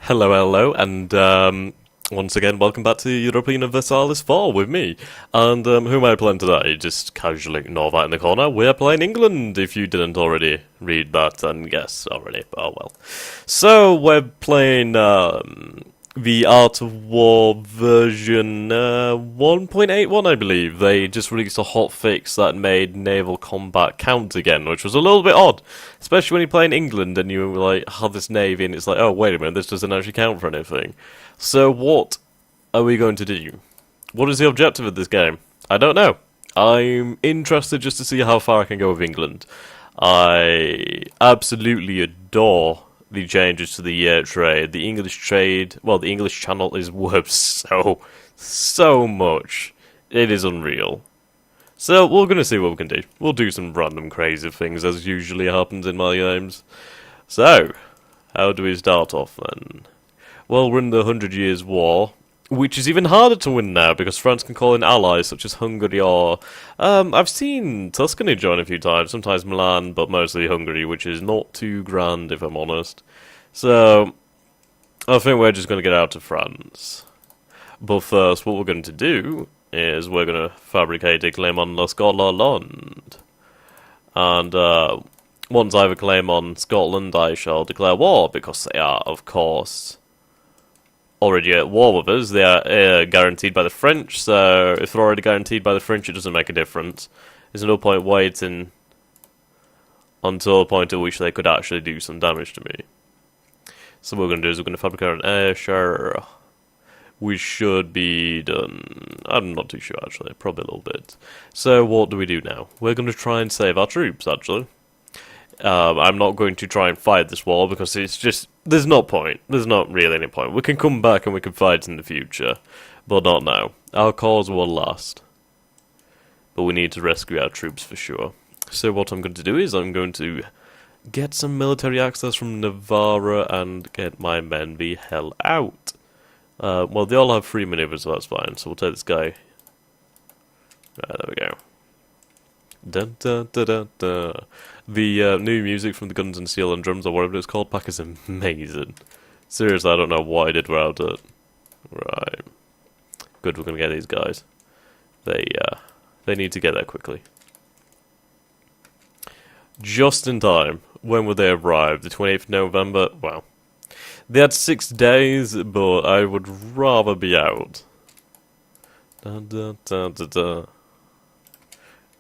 Hello, hello, and once again, welcome back to Europa Universalis 4 with me. And who am I playing today? Just casually ignore that in the corner. We're playing England, if you didn't already read that and guess already. Oh well. So, we're playing the Art of War version 1.81, I believe. They just released a hotfix that made naval combat count again, which was a little bit odd. Especially when you play in England and you like have this navy and it's like, oh wait a minute, this doesn't actually count for anything. So what are we going to do? What is the objective of this game? I don't know. I'm interested just to see how far I can go with England. I absolutely adore the changes to the trade. The English trade, well, the English channel is worth so much. It is unreal. So, we're gonna see what we can do. We'll do some random crazy things, as usually happens in my games. So, how do we start off then? Well, we're in the 100 Years' War, which is even harder to win now, because France can call in allies such as Hungary or... I've seen Tuscany join a few times, sometimes Milan, but mostly Hungary, which is not too grand, if I'm honest. So, I think we're just gonna get out of France. But first, what we're going to do is we're going to fabricate a claim on Scotland. And once I have a claim on Scotland, I shall declare war, because they are, of course, already at war with us. They are guaranteed by the French, so if they're already guaranteed by the French, it doesn't make a difference. There's no point waiting until a point at which they could actually do some damage to me. So what we're going to do is we're going to fabricate an air. We should be done. I'm not too sure, actually. Probably a little bit. So, what do we do now? We're going to try and save our troops, actually. I'm not going to try and fight this war, because it's just... There's no point. There's not really any point. We can come back and we can fight in the future. But not now. Our cause will last. But we need to rescue our troops for sure. So, what I'm going to do is I'm going to get some military access from Navarra and get my men the hell out. Well, they all have free maneuvers, so that's fine. So we'll take this guy. Right, there we go. Dun, dun, dun, dun, dun. The new music from the Guns and Steel and Drums, or whatever it's called, pack is amazing. Seriously, I don't know what I did without it. Right. Good, we're gonna get these guys. They need to get there quickly. Just in time. When would they arrive? The 28th of November? Wow. They had 6 days, but I would rather be out. Dun, dun, dun, dun, dun.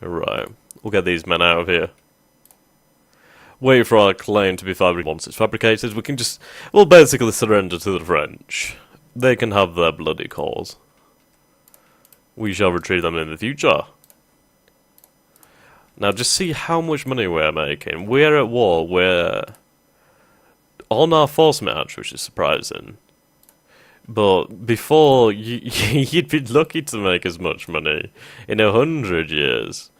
Alright, we'll get these men out of here. Wait for our claim to be fabricated. Once it's fabricated, we can just... We'll basically surrender to the French. They can have their bloody cause. We shall retrieve them in the future. Now, just see how much money we're making. We're at war, we're... on our force match, which is surprising. But before, you'd be lucky to make as much money in 100 years.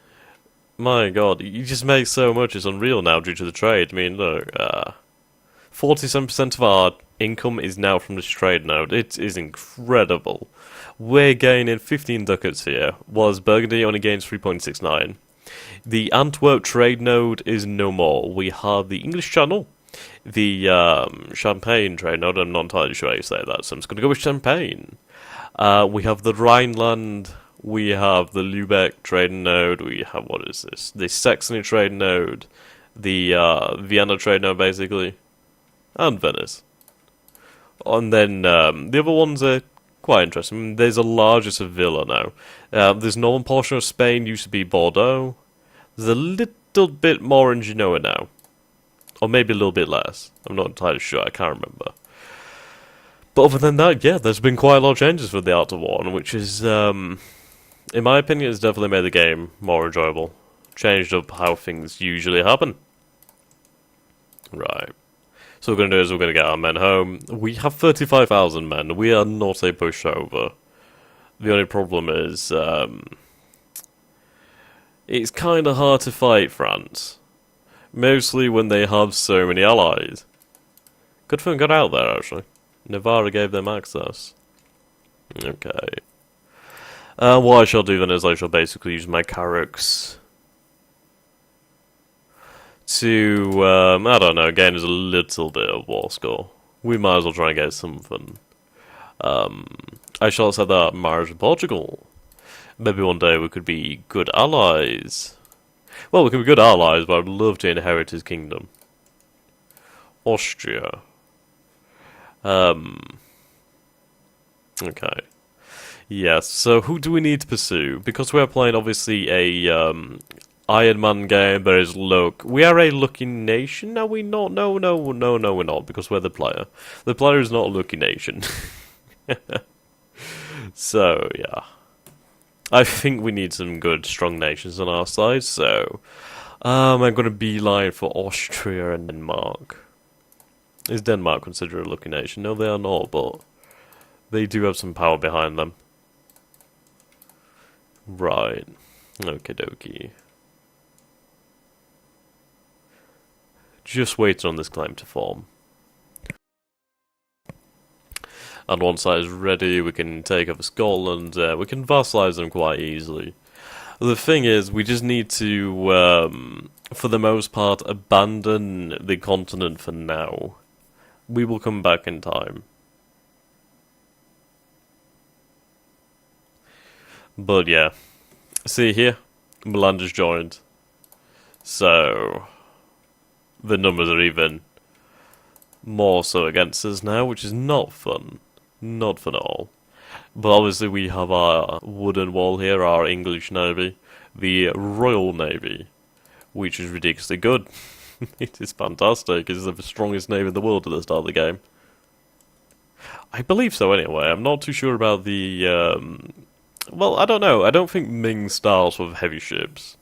My god, you just make so much, it's unreal now due to the trade. I mean, look, 47% of our income is now from this trade node. It is incredible. We're gaining 15 ducats here, whilst Burgundy only gains 3.69. The Antwerp trade node is no more. We have the English Channel. The Champagne trade node, I'm not entirely sure how you say that, so I'm just going to go with Champagne. We have the Rhineland, we have the Lübeck trade node, we have, what is this? The Saxony trade node, the Vienna trade node, basically, and Venice. And then the other ones are quite interesting. I mean, there's a larger Sevilla now. There's northern portion of Spain, used to be Bordeaux. There's a little bit more in Genoa now. Or maybe a little bit less. I'm not entirely sure, I can't remember. But other than that, yeah, there's been quite a lot of changes for the Art of War, which is, in my opinion, has definitely made the game more enjoyable. Changed up how things usually happen. Right. So what we're going to do is we're going to get our men home. We have 35,000 men. We are not a pushover. The only problem is, it's kind of hard to fight France. Mostly when they have so many allies. Good thing got out there, actually. Navarra gave them access. Okay. What I shall do then is I shall basically use my Carracks to, I don't know, gain us a little bit of war score. We might as well try and get something. I shall say that marriage with Portugal. Maybe one day we could be good allies. Well, we can be good allies, but I'd love to inherit his kingdom. Austria. Okay. Yes, so who do we need to pursue? Because we're playing, obviously, a, Iron Man game, there is luck. We are a lucky nation, are we not? No, we're not, because we're the player. The player is not a lucky nation. So, yeah. I think we need some good, strong nations on our side, so... I'm going to beeline for Austria and Denmark. Is Denmark considered a lucky nation? No, they are not, but... they do have some power behind them. Right. Okie dokie. Just waiting on this claim to form. And once that is ready, we can take over Scotland. We can vassalize them quite easily. The thing is, we just need to, for the most part, abandon the continent for now. We will come back in time. But yeah. See here? Milan just joined. So... the numbers are even more so against us now, which is not fun. Not fun at all. But obviously we have our wooden wall here, our English Navy. The Royal Navy. Which is ridiculously good. It is fantastic. It is the strongest navy in the world at the start of the game. I believe so anyway. I'm not too sure about the... well, I don't know. I don't think Ming starts with heavy ships.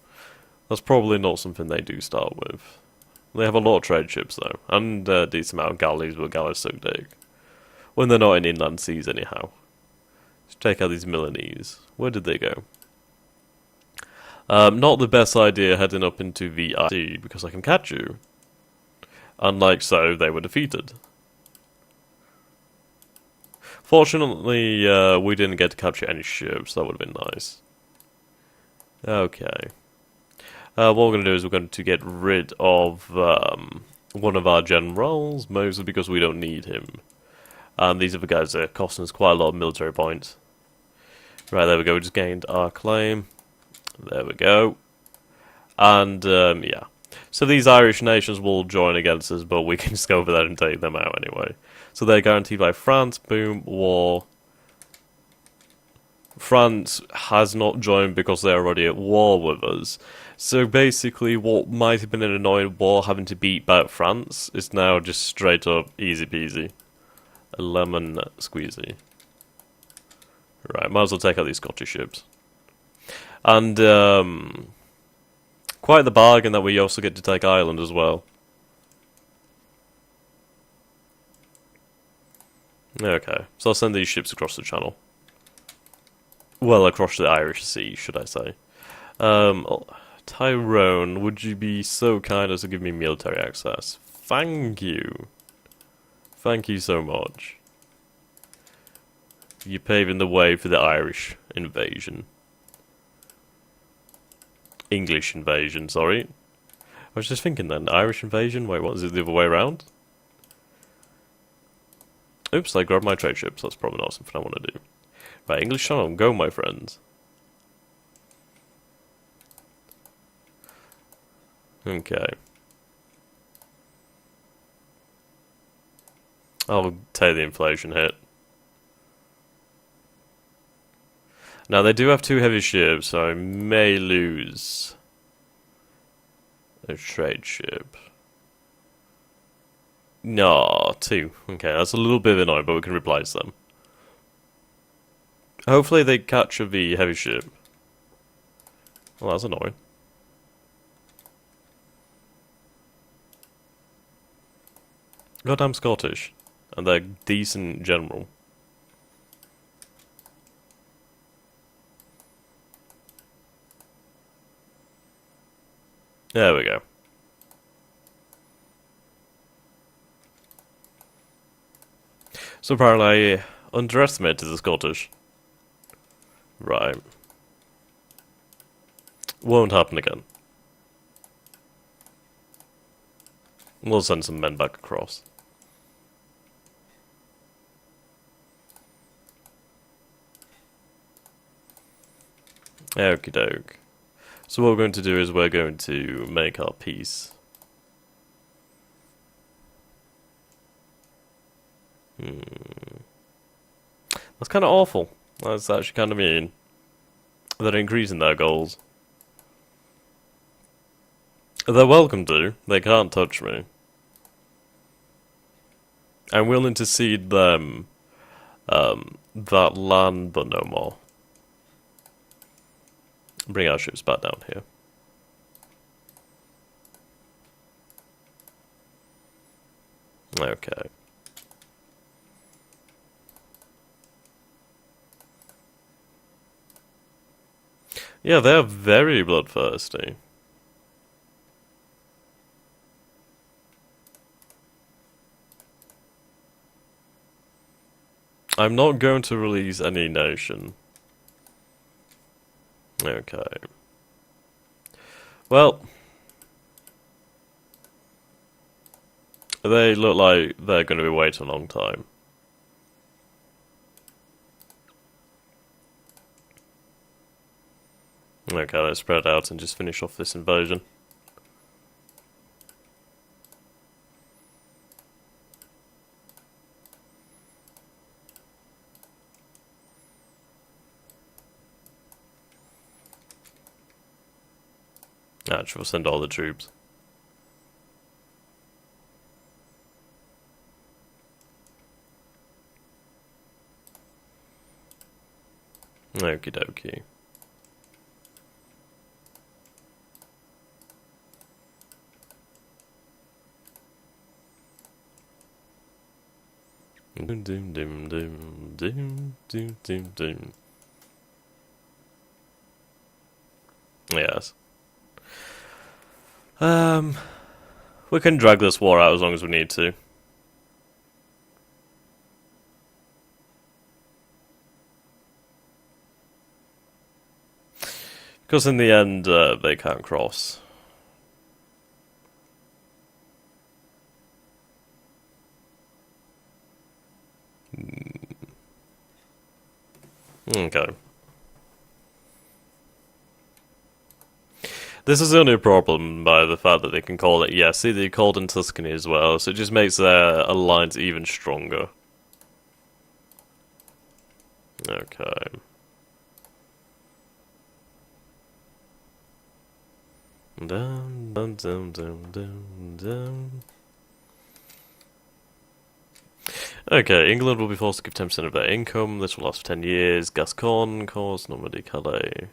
That's probably not something they do start with. They have a lot of trade ships though, and a decent amount of galleys, but galleys so big. When they're not in inland seas anyhow. Let's check out these Milanese. Where did they go? Not the best idea heading up into the sea, because I can catch you. Unlike so, they were defeated. Fortunately, we didn't get to capture any ships, that would have been nice. Okay. What we're going to do is we're going to get rid of one of our generals, mostly because we don't need him. And these other guys are costing us quite a lot of military points. Right, there we go, we just gained our claim. There we go. And, yeah. So these Irish nations will join against us, but we can just go over there and take them out anyway. So they're guaranteed by France, boom, war. France has not joined because they're already at war with us. So basically, what might have been an annoying war having to beat back France is now just straight up easy peasy. A lemon squeezy. Right, might as well take out these Scottish ships. And, quite the bargain that we also get to take Ireland as well. Okay, so I'll send these ships across the channel. Well, across the Irish Sea, should I say. Tyrone, would you be so kind as to give me military access? Thank you. Thank you so much. You're paving the way for the Irish invasion. English invasion, sorry. I was just thinking then, Irish invasion? Wait, what, is it the other way around? Oops, I grabbed my trade ships, that's probably not something I want to do. Right, English Channel, go my friends. Okay. I'll take the inflation hit. Now they do have two heavy ships, so I may lose a trade ship. No, two. Okay, that's a little bit annoying, but we can replace them. Hopefully they capture the heavy ship. Well, that's annoying. Goddamn Scottish. And they're decent general. There we go. So apparently I underestimated the Scottish. Right. Won't happen again. We'll send some men back across. Okie doke. So what we're going to do is we're going to make our peace. That's kind of awful. That's actually kind of mean. They're increasing their goals. They're welcome to. They can't touch me. I'm willing to cede them that land, but no more. Bring our ships back down here. Okay. Yeah, they're very bloodthirsty. I'm not going to release any nation. Okay. Well, they look like they're going to be waiting a long time. Okay, let's spread out and just finish off this invasion. Actually, we'll send all the troops. Okie dokie. Doom doom doom doom doom doom doom doom. Yes. We can drag this war out as long as we need to. Because in the end, they can't cross. Okay. This is only a problem by the fact that they can call it. Yeah, see, they called in Tuscany as well, so it just makes their alliance even stronger. Okay. Dun, dun, dun, dun, dun, dun. Okay, England will be forced to give 10% of their income. This will last for 10 years. Gascon, cause Normandy, Calais.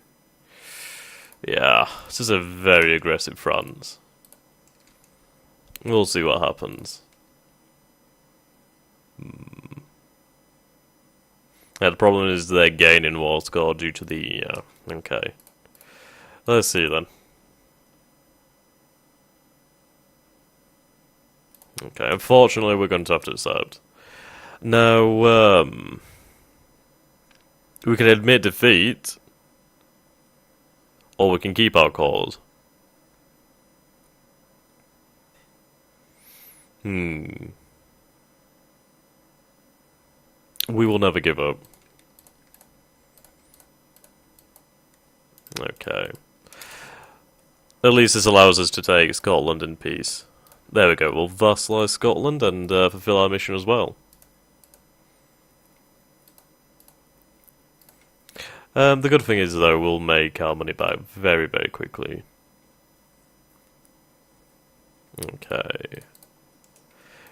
Yeah, this is a very aggressive France. We'll see what happens. Yeah, the problem is they're gaining war score due to the... okay. Let's see then. Okay, unfortunately we're going to have to accept. Now, we can admit defeat, or we can keep our cause. We will never give up. Okay. At least this allows us to take Scotland in peace. There we go, we'll vassalize Scotland and fulfill our mission as well. The good thing is, though, we'll make our money back very, very quickly. Okay.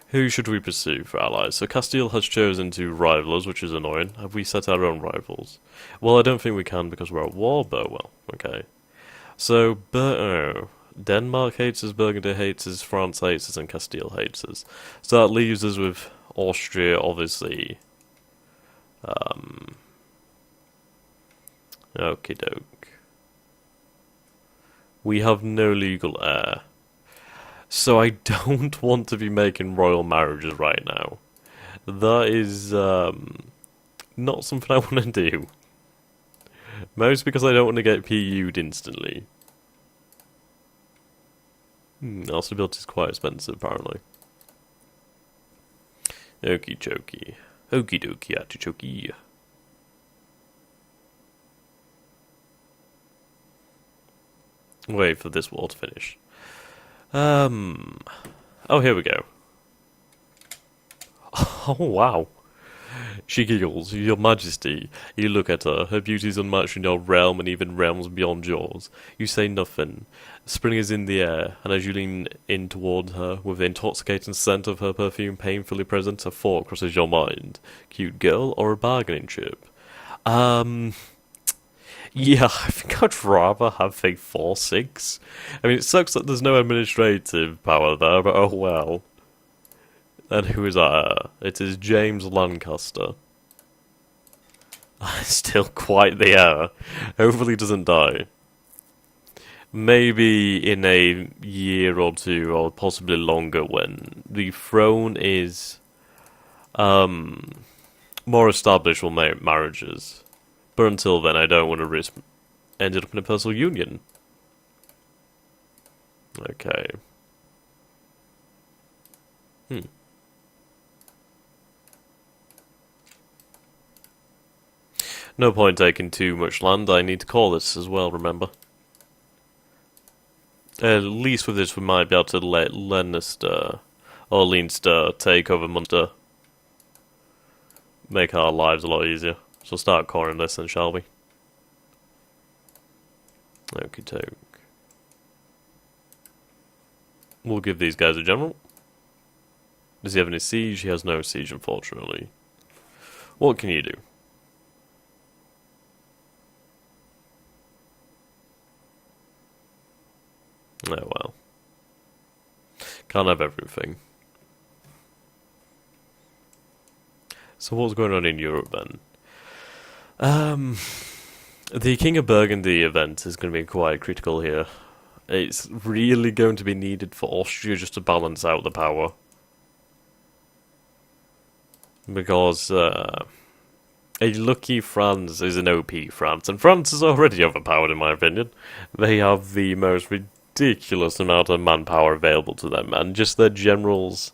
Who should we pursue for allies? So Castile has chosen to rival us, which is annoying. Have we set our own rivals? Well, I don't think we can because we're at war, but well, okay. So, Denmark hates us, Burgundy hates us, France hates us, and Castile hates us. So that leaves us with Austria, obviously. Okie doke. We have no legal heir. So I don't want to be making royal marriages right now. That is not something I want to do. Most because I don't want to get PU'd instantly. Our stability is quite expensive, apparently. Okie dokie. Okie dokie, artichoke. Wait for this war to finish. Oh, here we go. Oh, wow. She giggles. Your Majesty. You look at her. Her beauty is unmatched in your realm and even realms beyond yours. You say nothing. Spring is in the air, and as you lean in toward her, with the intoxicating scent of her perfume painfully present, a thought crosses your mind. Cute girl or a bargaining chip? Yeah, I think I'd rather have a 4-6. I mean, it sucks that there's no administrative power there, but oh well. And who is that? It is James Lancaster. Still quite the heir. Hopefully doesn't die. Maybe in a year or two, or possibly longer, when the throne is more established, we'll make marriages. But until then, I don't want to risk ending up in a personal union. Okay. No point taking too much land. I need to call this as well, remember? At least with this, we might be able to let Leinster or Leinster take over Munster. Make our lives a lot easier. So start coring this then, shall we? Okie doke. We'll give these guys a general. Does he have any siege? He has no siege, unfortunately. What can you do? Oh well. Can't have everything. So what's going on in Europe then? The King of Burgundy event is going to be quite critical here. It's really going to be needed for Austria just to balance out the power. Because a lucky France is an OP France, and France is already overpowered in my opinion. They have the most ridiculous amount of manpower available to them, and just their generals.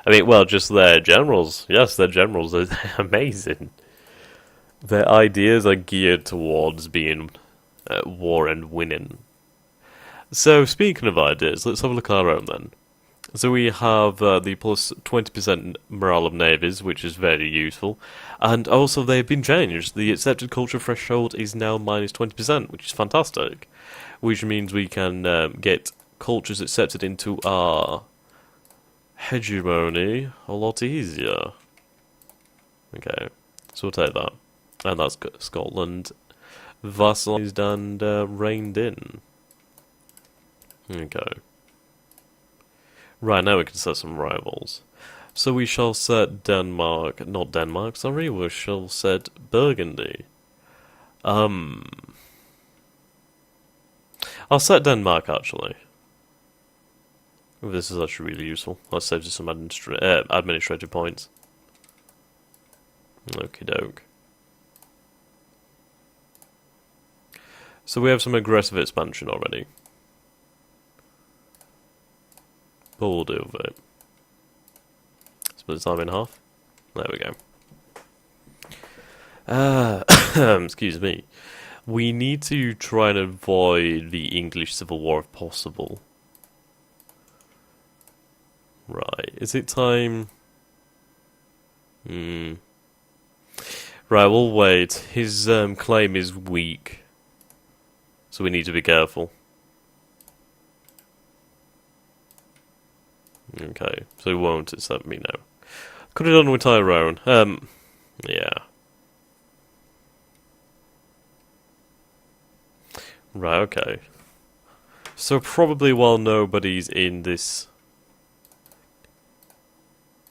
I mean, well, just their generals. Yes, their generals are amazing. Their ideas are geared towards being war and winning. So, speaking of ideas, let's have a look at our own then. So we have the plus 20% morale of navies, which is very useful. And also they've been changed. The accepted culture threshold is now minus 20%, which is fantastic. Which means we can get cultures accepted into our hegemony a lot easier. Okay, so we'll take that. And that's Scotland vassalized and reined in. Okay. Right, now we can set some rivals. So we shall set Denmark, not Denmark, sorry, we shall set Burgundy. I'll set Denmark, actually. This is actually really useful. That saves us some administrative points. Okie doke. So we have some aggressive expansion already. But we'll do with it. Split the time in half. There we go. Excuse me. We need to try and avoid the English Civil War if possible. Right, is it time? Right, we'll wait. His claim is weak. So we need to be careful. Okay, so he won't accept me now. Could have done with Tyrone. Yeah. Right, okay. So probably while nobody's in this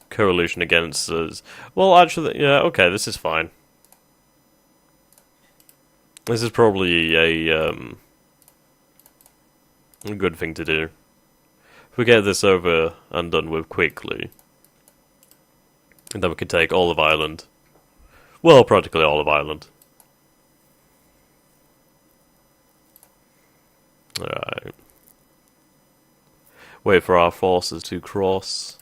coalition against us... Well, actually, yeah, okay, this is fine. This is probably a good thing to do. If we get this over and done with quickly, and then we can take all of Ireland. Well, practically all of Ireland. Alright. Wait for our forces to cross.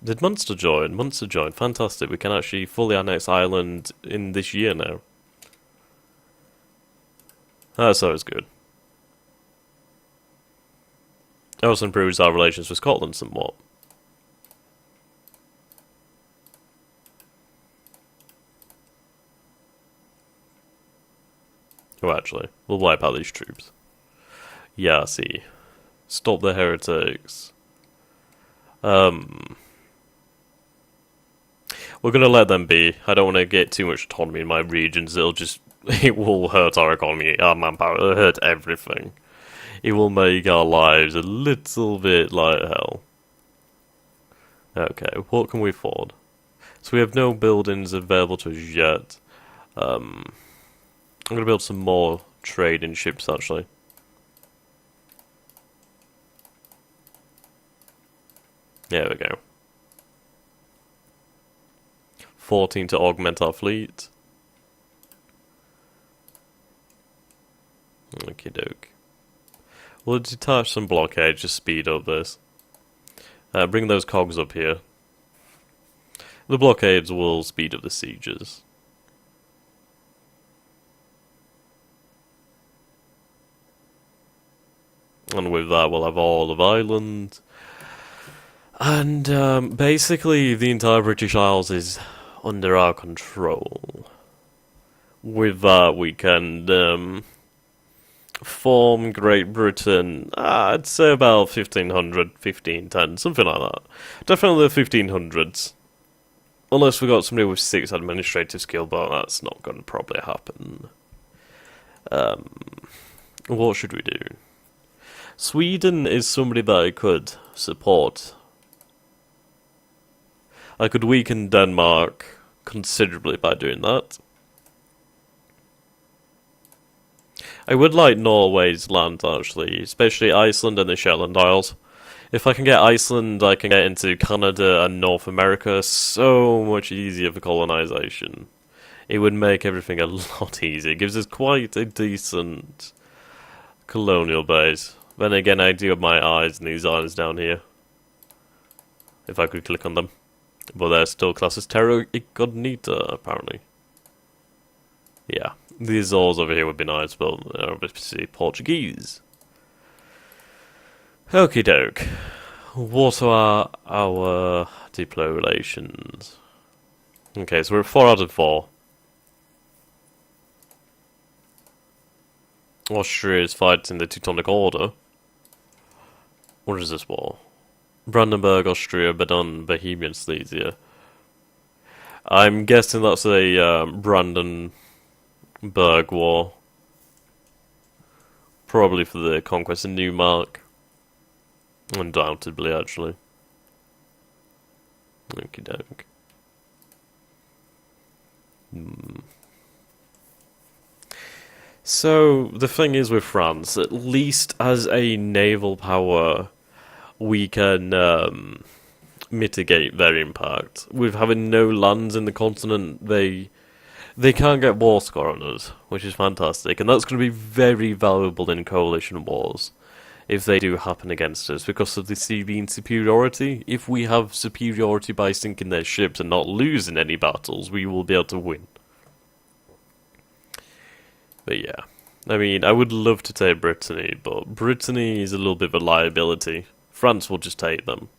Did Munster join? Munster joined. Fantastic. We can actually fully annex Ireland in this year now. That's always good. It also improves our relations with Scotland somewhat. Oh, actually, we'll wipe out these troops. Yeah, see. Stop the heretics. We're gonna let them be. I don't want to get too much autonomy in my regions. It will hurt our economy, our manpower, it'll hurt everything. It will make our lives a little bit like hell. Okay, what can we afford? So we have no buildings available to us yet. I'm gonna build some more trading ships, actually. There we go. 14 to augment our fleet. Okie doke. We'll detach some blockades, just speed up this. Bring those cogs up here. The blockades will speed up the sieges. And with that we'll have all of Ireland. And basically the entire British Isles is under our control. With that we can form Great Britain, I'd say about 1500, 1510, something like that. Definitely the 1500s. Unless we got somebody with 6 administrative skill, but that's not going to probably happen. What should we do? Sweden is somebody that I could support. I could weaken Denmark considerably by doing that. I would like Norway's land, actually, especially Iceland and the Shetland Isles. If I can get Iceland, I can get into Canada and North America so much easier for colonization. It would make everything a lot easier. It gives us quite a decent colonial base. Then again, I do have my eyes on these islands down here. If I could click on them. But they're still classed as terra incognita, apparently. Yeah. These Azores over here would be nice, but they're obviously Portuguese. Okie doke. What are our Diplo relations? Okay, so we're at 4 out of 4. Austria is fighting the Teutonic Order. What is this war? Brandenburg, Austria, Baden, Bohemian Silesia. I'm guessing that's a Brandenburg War. Probably for the conquest of Neumark. Undoubtedly, actually. Okie doke. So, the thing is with France, at least as a naval power, we can mitigate their impact. With having no lands in the continent, they can't get war score on us, which is fantastic, and that's going to be very valuable in coalition wars, if they do happen against us, because of the sea being superiority. If we have superiority by sinking their ships and not losing any battles, we will be able to win. But yeah, I mean, I would love to take Brittany, but Brittany is a little bit of a liability. France will just take them.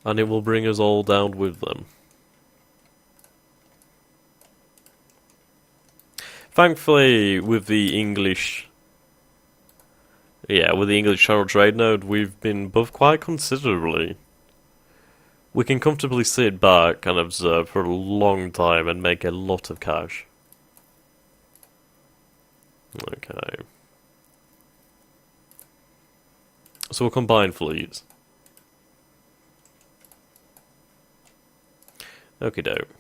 And it will bring us all down with them. Thankfully, with the English... Yeah, with the English Channel Trade Node, we've been buffed quite considerably. We can comfortably sit back and observe for a long time and make a lot of cash. Okay. So we'll combine fleets. Okie doke.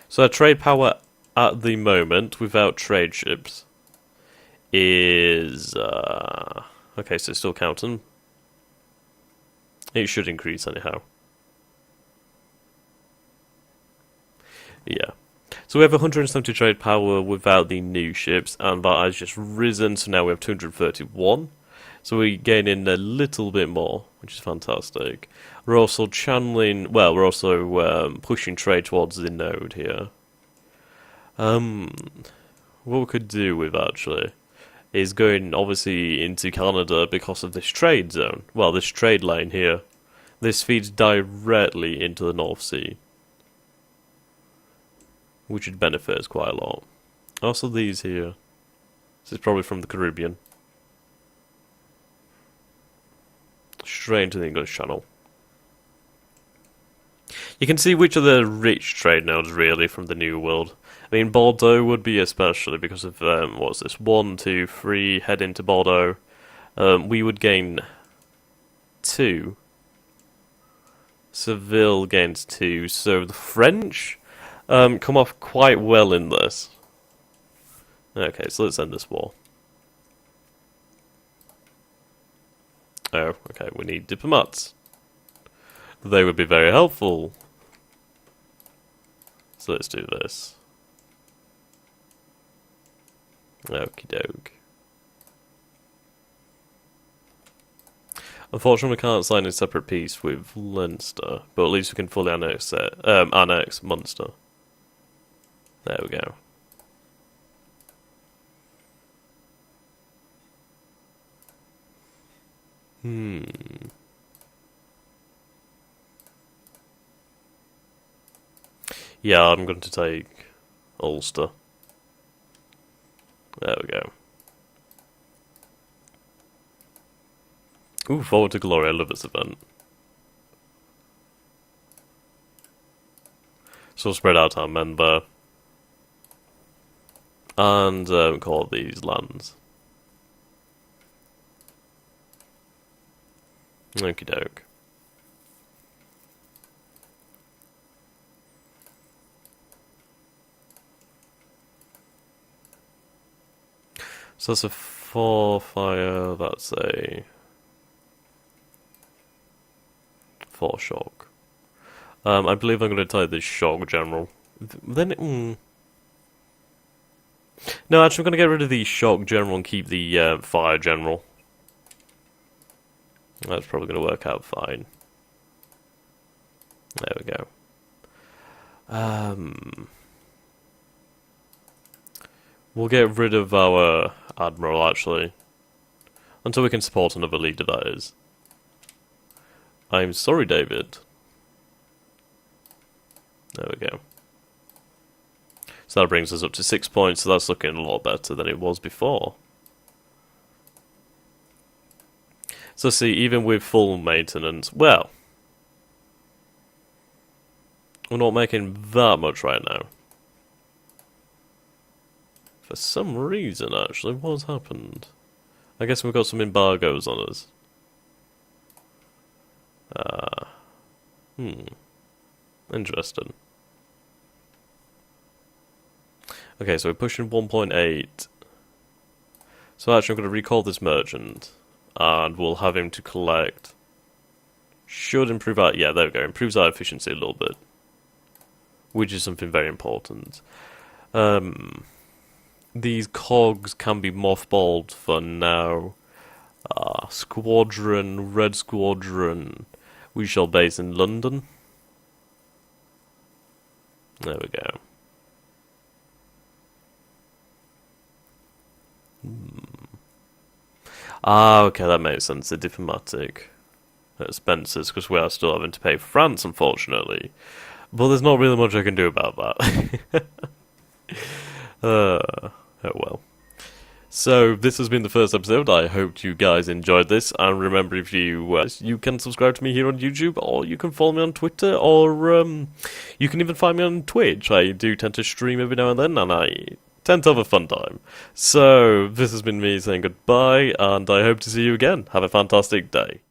So our trade power at the moment, without trade ships, is... okay, so it's still counting. It should increase anyhow. Yeah. So we have 170 trade power without the new ships, and that has just risen, so now we have 231. So we gain in a little bit more, which is fantastic. We're also channeling, well, we're also pushing trade towards the node here. What we could do with, actually, is going obviously into Canada because of this trade zone. Well, this trade lane here. This feeds directly into the North Sea, which would benefit us quite a lot. Also these here. This is probably from the Caribbean. Straight into the English Channel. You can see which are the rich trade nodes, really, from the New World. I mean, Bordeaux would be especially because of, what's this, 1, 2, 3, head into Bordeaux. We would gain 2. Seville gains 2, so the French come off quite well in this. Okay, so let's end this war. Oh, okay, we need diplomats. They would be very helpful. So let's do this. Okie doke. Unfortunately, we can't sign a separate peace with Leinster, but at least we can fully annex Munster. There we go. Yeah, I'm going to take Ulster. There we go. Ooh, Forward to Glory, I love this event. So we'll spread out our men there. And call these lands. Okie doke. So that's a 4 fire, that's a 4 shock. I believe I'm going to take this shock general. Then no, actually I'm going to get rid of the shock general and keep the fire general. That's probably going to work out fine. There we go. We'll get rid of our admiral, actually. Until we can support another leader, that is. I'm sorry, David. There we go. So that brings us up to 6 points, so that's looking a lot better than it was before. So see, even with full maintenance, well, we're not making that much right now. For some reason, actually, what's happened? I guess we've got some embargoes on us. Interesting. Okay, so we're pushing 1.8. So actually I'm going to recall this merchant. And we'll have him to collect. Should improve our... yeah, there we go. Improves our efficiency a little bit. Which is something very important. These cogs can be mothballed for now. Squadron, Red Squadron. We shall base in London. There we go. Okay, that makes sense. The diplomatic expenses, because we are still having to pay France, unfortunately. But there's not really much I can do about that. Oh well. So, this has been the first episode. I hope you guys enjoyed this. And remember, if you can subscribe to me here on YouTube, or you can follow me on Twitter, or you can even find me on Twitch. I do tend to stream every now and then, and I tend to have a fun time. So, this has been me saying goodbye, and I hope to see you again. Have a fantastic day.